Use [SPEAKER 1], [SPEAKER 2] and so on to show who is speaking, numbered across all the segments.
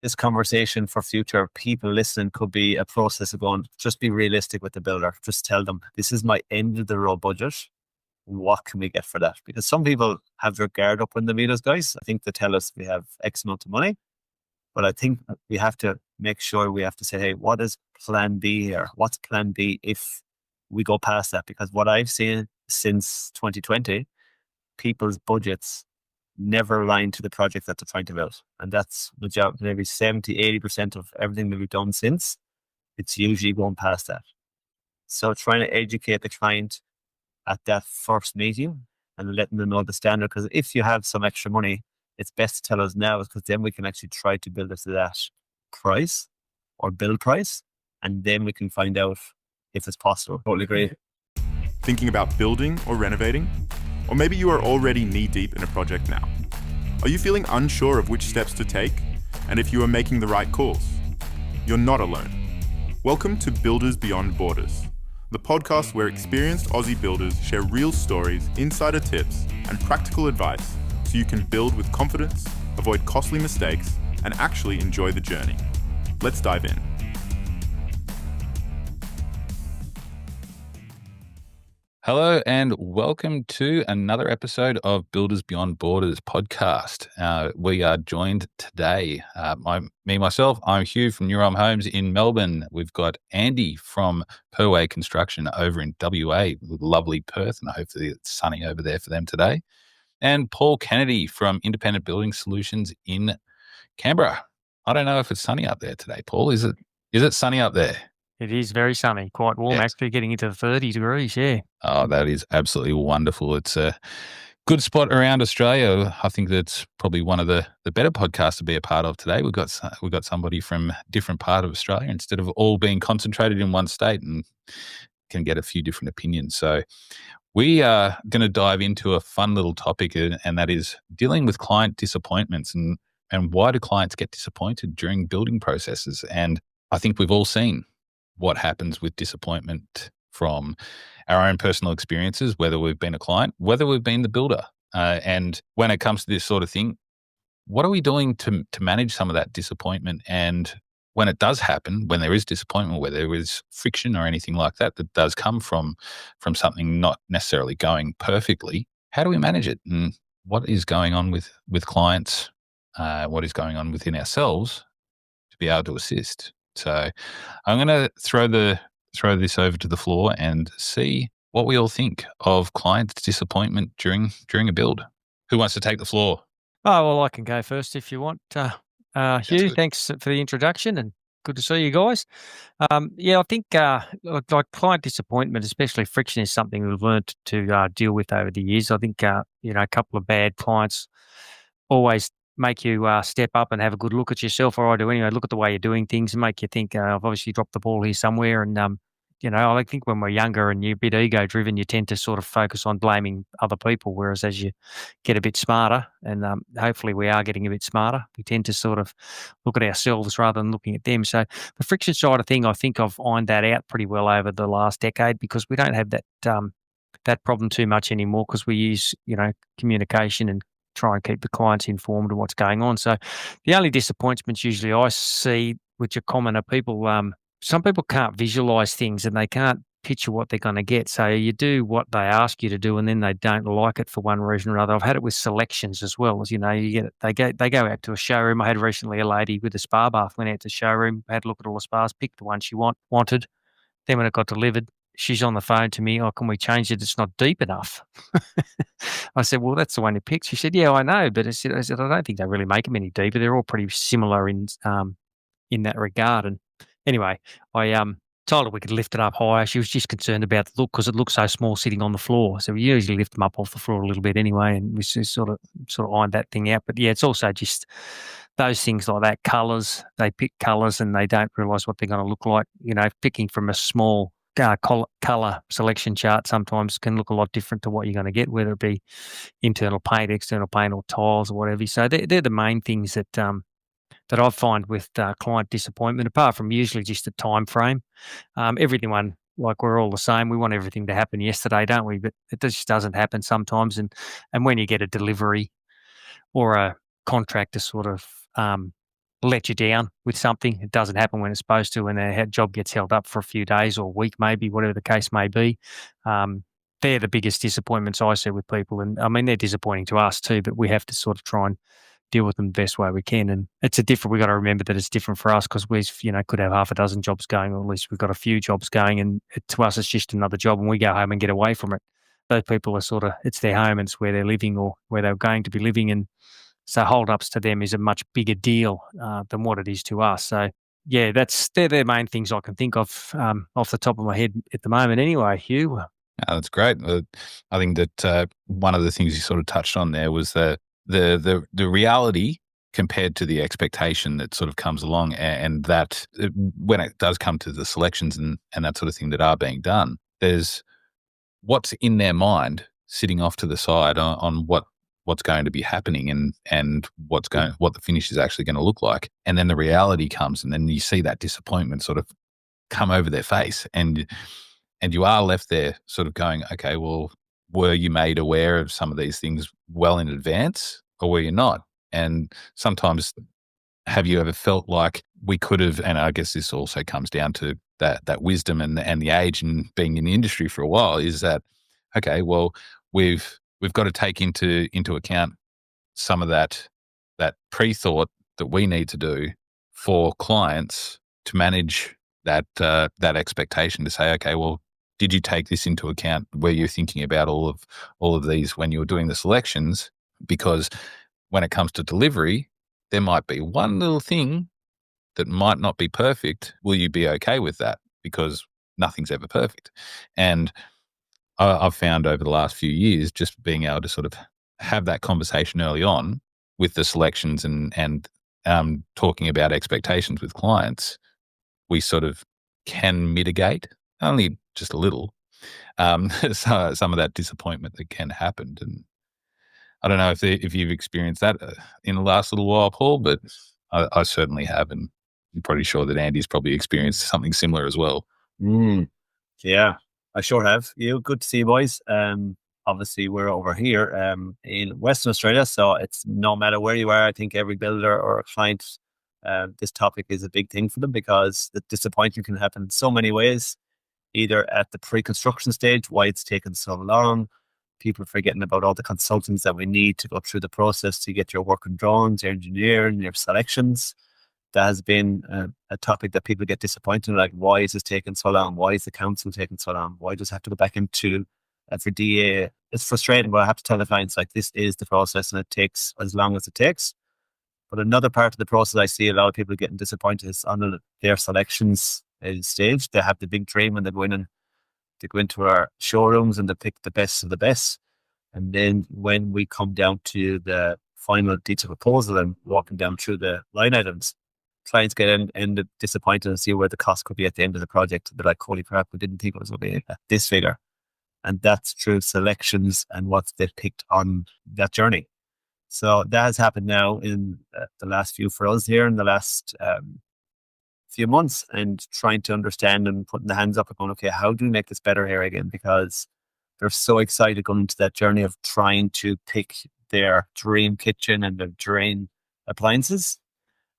[SPEAKER 1] this conversation for future people listening could be a process of going, just be realistic with the builder. Just tell them, this is my end of the road budget. What can we get for that? Because some people have their guard up when they meet us, guys. I think they tell us we have X amount of money, but I think we have to make sure we have to say, hey, what is plan B here? What's plan B if we go past that? Because what I've seen since 2020, people's budgets never align to the project that they're trying to build. And that's maybe 70-80% of everything that we've done since. It's usually going past that. So trying to educate the client at that first meeting and letting them know the standard. Because if you have some extra money, it's best to tell us now, because then we can actually try to build it to that price or build price. And then we can find out if it's possible. Totally agree.
[SPEAKER 2] Thinking about building or renovating? Or maybe you are already knee-deep in a project now. Are you feeling unsure of which steps to take and if you are making the right calls? You're not alone. Welcome to Builders Beyond Borders, the podcast where experienced Aussie builders share real stories, insider tips, and practical advice so you can build with confidence, avoid costly mistakes, and actually enjoy the journey. Let's dive in.
[SPEAKER 3] Hello and welcome to another episode of Builders Beyond Borders podcast. We are joined today, I'm Hugh from New Homes in Melbourne. We've got Andy from Perway Construction over in WA, lovely Perth, and hopefully it's sunny over there for them today. And Paul Kennedy from Independent Building Solutions in Canberra. I don't know if it's sunny up there today, Paul. Is it sunny up there?
[SPEAKER 4] It is very sunny, quite warm, actually getting into the 30 degrees, yeah.
[SPEAKER 3] Oh, that is absolutely wonderful. It's a good spot around Australia. I think that's probably one of the better podcasts to be a part of today. We've got somebody from a different part of Australia instead of all being concentrated in one state, and can get a few different opinions. So we are going to dive into a fun little topic, and that is dealing with client disappointments and why do clients get disappointed during building processes. And I think we've all seen what happens with disappointment from our own personal experiences, whether we've been a client, whether we've been the builder. And when it comes to this sort of thing, what are we doing to manage some of that disappointment? And when it does happen, when there is disappointment, where there is friction or anything like that does come from something not necessarily going perfectly, how do we manage it? And what is going on with clients? What is going on within ourselves to be able to assist? So I'm going to throw this over to the floor and see what we all think of client disappointment during a build. Who wants to take the floor?
[SPEAKER 4] Oh, well, I can go first if you want. Hugh, thanks for the introduction and good to see you guys. I think like client disappointment, especially friction, is something we've learned to deal with over the years. I think, a couple of bad clients always make you step up and have a good look at yourself, or I do anyway, look at the way you're doing things and make you think, I've obviously dropped the ball here somewhere. And, I think when we're younger and you're a bit ego-driven, you tend to sort of focus on blaming other people, whereas as you get a bit smarter, and hopefully we are getting a bit smarter, we tend to sort of look at ourselves rather than looking at them. So the friction side of thing, I think I've ironed that out pretty well over the last decade, because we don't have that problem too much anymore, because we use, communication and try and keep the clients informed of what's going on. So the only disappointments usually I see, which are common, are people, some people can't visualize things and they can't picture what they're going to get. So you do what they ask you to do and then they don't like it for one reason or another. I've had it with selections as well. As they go out to a showroom. I had recently a lady with a spa bath, went out to the showroom, had a look at all the spas, picked the one she wanted. Then when it got delivered, she's on the phone to me, can we change it? It's not deep enough. I said, well, that's the one you picked. She said, yeah, I know. But I said, I don't think they really make them any deeper. They're all pretty similar in that regard. And anyway, I told her we could lift it up higher. She was just concerned about the look because it looks so small sitting on the floor. So we usually lift them up off the floor a little bit anyway. And we just sort of ironed that thing out. But yeah, it's also just those things like that, colours. They pick colours and they don't realise what they're going to look like. Picking from a small colour selection chart sometimes can look a lot different to what you're going to get, whether it be internal paint, external paint, or tiles or whatever. So they're the main things that I find with client disappointment, apart from usually just a time frame. Everyone, like, we're all the same. We want everything to happen yesterday, don't we? But it just doesn't happen sometimes. And when you get a delivery or a contractor sort of let you down with something. It doesn't happen when it's supposed to, when their job gets held up for a few days or a week, maybe, whatever the case may be. They're the biggest disappointments I see with people. And I mean, they're disappointing to us too, but we have to sort of try and deal with them the best way we can. And we got to remember that it's different for us because could have half a dozen jobs going, or at least we've got a few jobs going. And to us, it's just another job and we go home and get away from it. Those people are it's their home and it's where they're living or where they're going to be living. And so hold-ups to them is a much bigger deal than what it is to us. So, yeah, they're the main things I can think of off the top of my head at the moment anyway, Hugh.
[SPEAKER 3] That's great. I think that one of the things you sort of touched on there was the reality compared to the expectation that sort of comes along, and that when it does come to the selections and that sort of thing that are being done, there's what's in their mind sitting off to the side on what's going to be happening and what the finish is actually going to look like. And then the reality comes, and then you see that disappointment sort of come over their face, and you are left there sort of going, okay, well, were you made aware of some of these things well in advance, or were you not? And sometimes, have you ever felt like we could have, and I guess this also comes down to that wisdom and the age and being in the industry for a while, is that, okay, well, we've got to take into account some of that pre-thought that we need to do for clients to manage that expectation, to say, okay, well, did you take this into account where you're thinking about all of these when you were doing the selections? Because when it comes to delivery, there might be one little thing that might not be perfect. Will you be okay with that? Because nothing's ever perfect. And I've found over the last few years, just being able to sort of have that conversation early on with the selections and talking about expectations with clients, we sort of can mitigate, only just a little, some of that disappointment that can happen. And I don't know if you've experienced that in the last little while, Paul, but I certainly have, and I'm pretty sure that Andy's probably experienced something similar as well.
[SPEAKER 1] Yeah, I sure have. Good to see you, boys. Obviously, we're over here in Western Australia, so it's no matter where you are. I think every builder or client, this topic is a big thing for them, because the disappointment can happen in so many ways. Either at the pre-construction stage, why it's taken so long, people forgetting about all the consultants that we need to go through the process to get your working drawings, your engineering, your selections. That has been a topic that people get disappointed, like, why is this taking so long? Why is the council taking so long? Why does it have to go back into for DA? It's frustrating, but I have to tell the clients, like, this is the process and it takes as long as it takes. But another part of the process I see a lot of people getting disappointed is on their selections stage. They have the big dream and they go into our showrooms and they pick the best of the best. And then when we come down to the final detailed proposal and walking down through the line items, clients get ended disappointed and see where the cost could be at the end of the project. They're like, holy crap, we didn't think it was going to be at this figure. And that's through selections and what they've picked on that journey. So that has happened now in the last few for us here in the last few months, and trying to understand and putting the hands up and going, okay, how do we make this better here again? Because they're so excited going into that journey of trying to pick their dream kitchen and their dream appliances.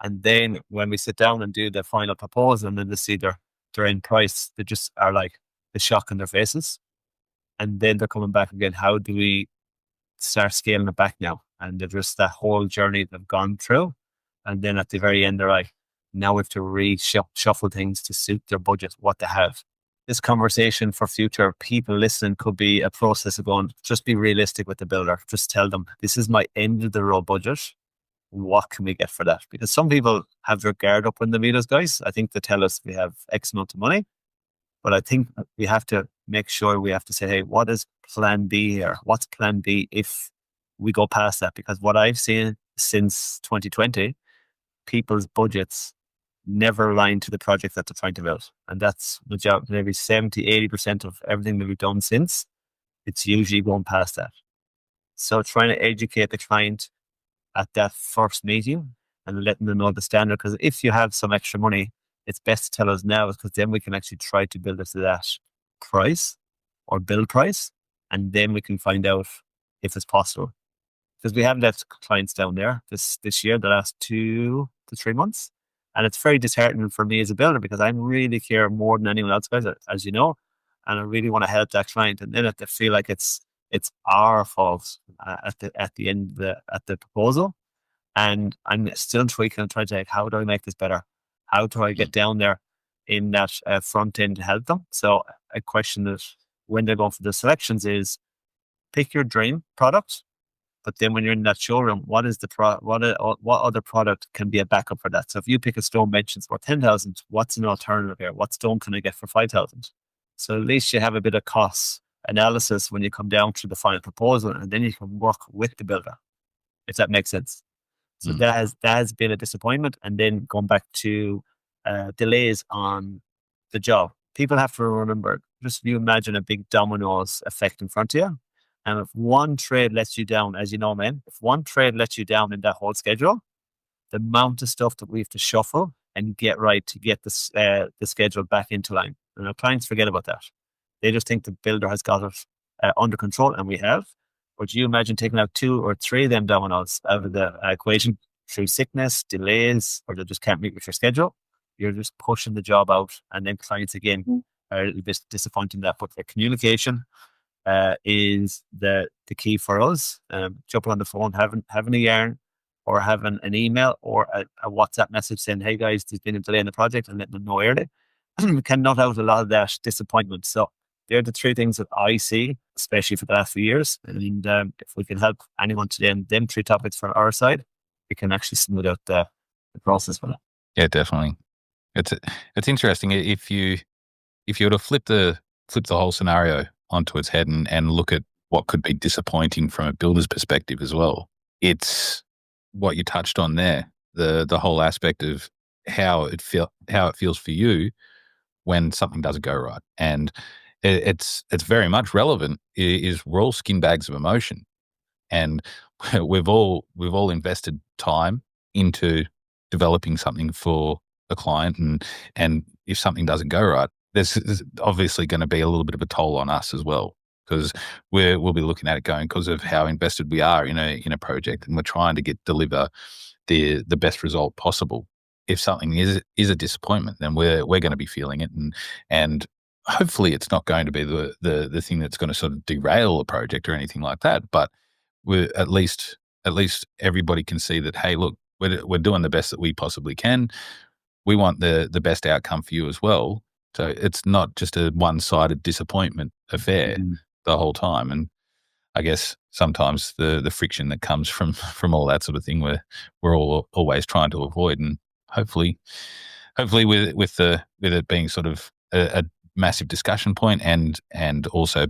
[SPEAKER 1] And then when we sit down and do the final proposal and then they see their end price, they just are like the shock on their faces. And then they're coming back again, how do we start scaling it back now? And they're just that whole journey they've gone through. And then at the very end, they're like, now we have to reshuffle things to suit their budget, what they have. This conversation for future people listening could be a process of going, just be realistic with the builder. Just tell them, this is my end of the road budget. What can we get for that? Because some people have their guard up when they meet us, guys. I think they tell us we have X amount of money. But I think we have to make sure we have to say, hey, what is plan B here? What's plan B if we go past that? Because what I've seen since 2020, people's budgets never align to the project that they're trying to build. And that's maybe 70, 80% of everything that we've done since. It's usually going past that. So trying to educate the client at that first meeting and letting them know the standard. Because if you have some extra money, it's best to tell us now, because then we can actually try to build it to that price or build price. And then we can find out if it's possible. Because we haven't let clients down there this year, the last 2 to 3 months. And it's very disheartening for me as a builder because I really care more than anyone else, guys, as you know, and I really want to help that client. And then I feel like it's our fault at the end at the proposal. And I'm still tweaking and trying to like, how do I make this better? How do I get down there in that front end to help them? So a question that when they're going for the selections is pick your dream product. But then when you're in that showroom, what other product can be a backup for that? So if you pick a stone bench for 10,000, what's an alternative here? What stone can I get for 5,000? So at least you have a bit of cost analysis when you come down to the final proposal, and then you can work with the builder, if that makes sense. So that has been a disappointment. And then going back to delays on the job, people have to remember, just if you imagine a big dominoes effect in front of you. And if one trade lets you down, as you know, man, if one trade lets you down in that whole schedule, the amount of stuff that we have to shuffle and get right to get the schedule back into line. And our clients forget about that. They just think the builder has got it under control, and we have. But you imagine taking out 2 or 3 of them dominoes out of the equation through sickness, delays, or they just can't meet with your schedule. You're just pushing the job out. And then clients, again, are a little bit disappointed in that. But the communication is the key for us. Jumping on the phone, having a yarn, or having an email or a WhatsApp message saying, hey guys, there's been a delay in the project, and letting them know early can nut out a lot of that disappointment. So they're the 3 things that I see, especially for the last few years. And if we can help anyone today in them 3 topics from our side, we can actually smooth out the process for that.
[SPEAKER 3] Yeah, definitely. It's interesting if you were to flip the whole scenario onto its head and look at what could be disappointing from a builder's perspective as well. It's what you touched on there, the whole aspect of how it feels for you when something doesn't go right. And it's very much relevant. We're all skin bags of emotion, and we've all invested time into developing something for a client, and if something doesn't go right, there's obviously going to be a little bit of a toll on us as well, because we'll be looking at it going, because of how invested we are in a project, and we're trying to deliver the best result possible. If something is a disappointment, then we're going to be feeling it, and hopefully it's not going to be the thing that's going to sort of derail a project or anything like that. But we're at least everybody can see that, hey, look, we're doing the best that we possibly can. We want the best outcome for you as well. So it's not just a one-sided disappointment affair the whole time. And I guess sometimes the friction that comes from all that sort of thing, we're all always trying to avoid. And hopefully with it being sort of a massive discussion point, and also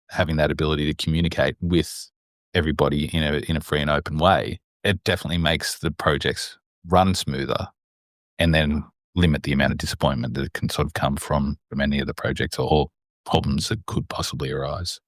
[SPEAKER 3] having that ability to communicate with everybody in a free and open way, it definitely makes the projects run smoother, and then limit the amount of disappointment that can sort of come from any of the projects or problems that could possibly arise.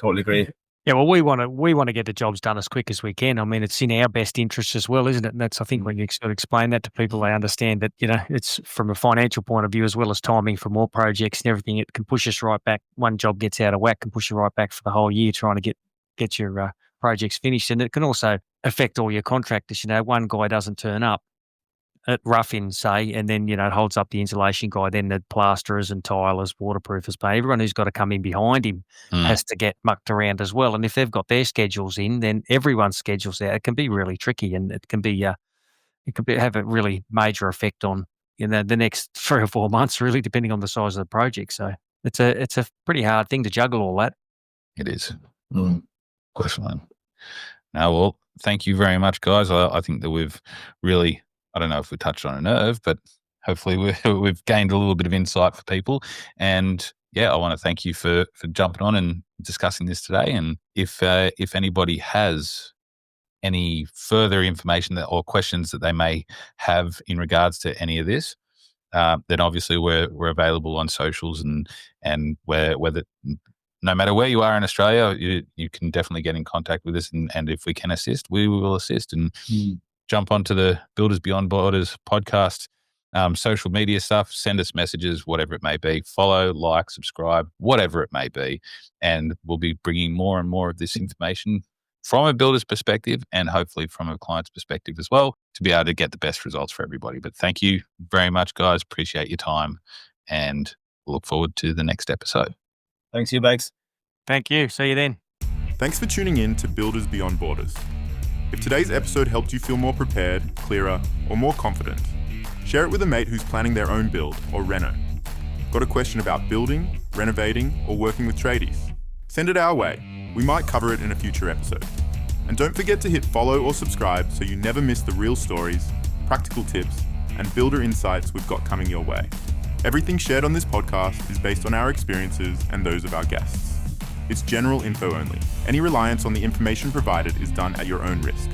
[SPEAKER 1] Totally agree.
[SPEAKER 4] Yeah, well, we want to get the jobs done as quick as we can. I mean, it's in our best interest as well, isn't it? And that's, I think, when you sort of explain that to people, they understand that, it's from a financial point of view as well as timing for more projects and everything. It can push us right back. One job gets out of whack, can push you right back for the whole year trying to get your projects finished. And it can also affect all your contractors. One guy doesn't turn up at rough-in, say, and then, it holds up the insulation guy, then the plasterers and tilers, waterproofers, but everyone who's got to come in behind him has to get mucked around as well. And if they've got their schedules in, then everyone's schedules out. It can be really tricky, and it can be have a really major effect on, the next 3 or 4 months, really, depending on the size of the project. So it's a pretty hard thing to juggle all that.
[SPEAKER 3] It is. Definitely. Now, well, thank you very much, guys. I think that we've really, I don't know if we touched on a nerve, but hopefully we've gained a little bit of insight for people. And yeah, I want to thank you for jumping on and discussing this today. And if anybody has any further information or questions that they may have in regards to any of this, then obviously we're available on socials, and whether no matter where you are in Australia, you can definitely get in contact with us, and if we can assist, we will assist. And jump onto the Builders Beyond Borders podcast, social media stuff, send us messages, whatever it may be, follow, like, subscribe, whatever it may be. And we'll be bringing more and more of this information from a builder's perspective and hopefully from a client's perspective as well to be able to get the best results for everybody. But thank you very much, guys. Appreciate your time and look forward to the next episode.
[SPEAKER 1] Thanks, you, Bags.
[SPEAKER 4] Thank you. See you then.
[SPEAKER 2] Thanks for tuning in to Builders Beyond Borders. If today's episode helped you feel more prepared, clearer, or more confident, share it with a mate who's planning their own build or reno. Got a question about building, renovating, or working with tradies? Send it our way. We might cover it in a future episode. And don't forget to hit follow or subscribe so you never miss the real stories, practical tips, and builder insights we've got coming your way. Everything shared on this podcast is based on our experiences and those of our guests. It's general info only. Any reliance on the information provided is done at your own risk.